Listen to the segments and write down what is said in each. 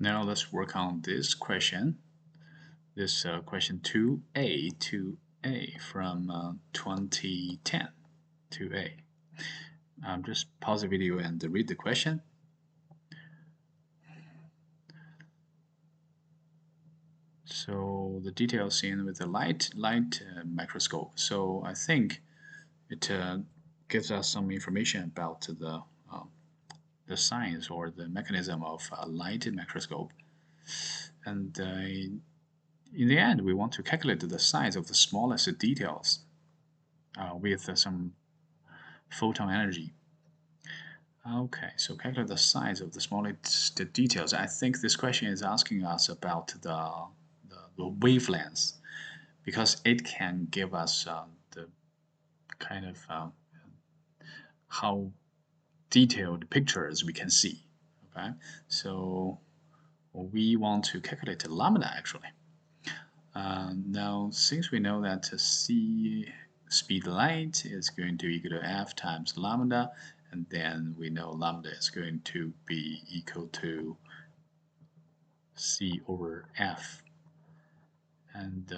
Now let's work on this question. This question 2A from 2010. 2A. Just pause the video and read the question. So the details seen with the light microscope. So I think it gives us some information about the science or the mechanism of a light microscope. And in the end, we want to calculate the size of the smallest details with some photon energy. Okay, so calculate the size of the smallest details. I think this question is asking us about the wavelengths, because it can give us the kind of how detailed pictures we can see. Okay, so we want to calculate the lambda actually. Now, since we know that c speed light is going to equal to f times lambda, and then we know lambda is going to be equal to c over f. And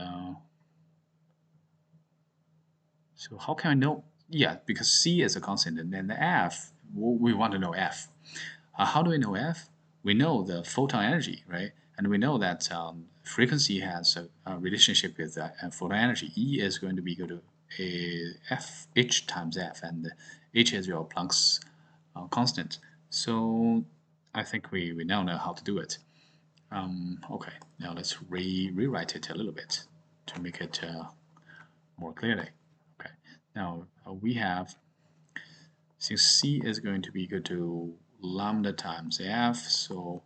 so how can I know? Yeah, because c is a constant, and then the f, we want to know f. How do we know f? We know the photon energy, right? And we know that frequency has a relationship with photon energy. E is going to be equal to f h times f, and h is your Planck's constant. So I think we now know how to do it. Okay, now let's rewrite it a little bit to make it more clearly. Okay, now we have, since c is going to be equal to lambda times f, so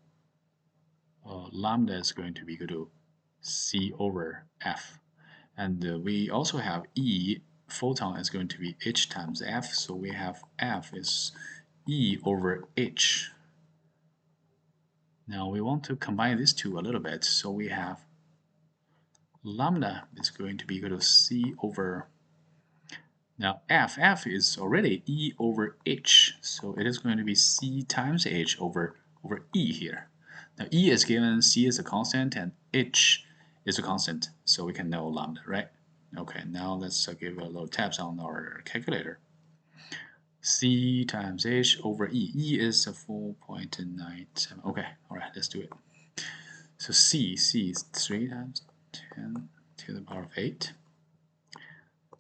lambda is going to be equal to c over f. And we also have E, photon is going to be h times f, so we have f is E over h. Now we want to combine these two a little bit, so we have lambda is going to be equal to c over, now f is already E over h, so it is going to be c times h over E here. Now E is given, c is a constant, and h is a constant, so we can know lambda, right? Okay, now let's give a little taps on our calculator. C times h over E. E is a 4.97. Okay, all right, let's do it. So C is 3 times 10 to the power of 8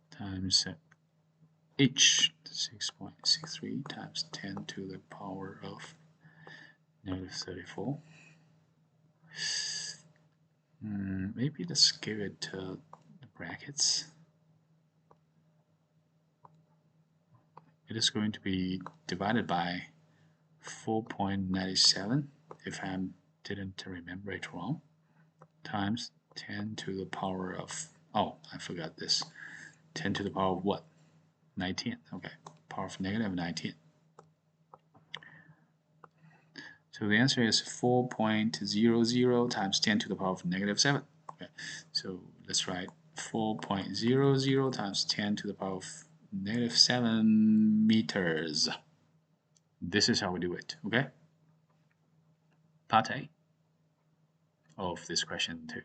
times h, 6.63 times 10 to the power of negative 34. Maybe let's give it the brackets. It is going to be divided by 4.97, if I didn't remember it wrong, times 10 to the power of, oh, I forgot this, 10 to the power of what? 19. Okay, power of negative 19. So the answer is 4.00 times 10 to the power of negative 7. Okay, so let's write 4.00 times 10 to the power of negative 7 meters. This is how we do it, okay? Part A of this question 2.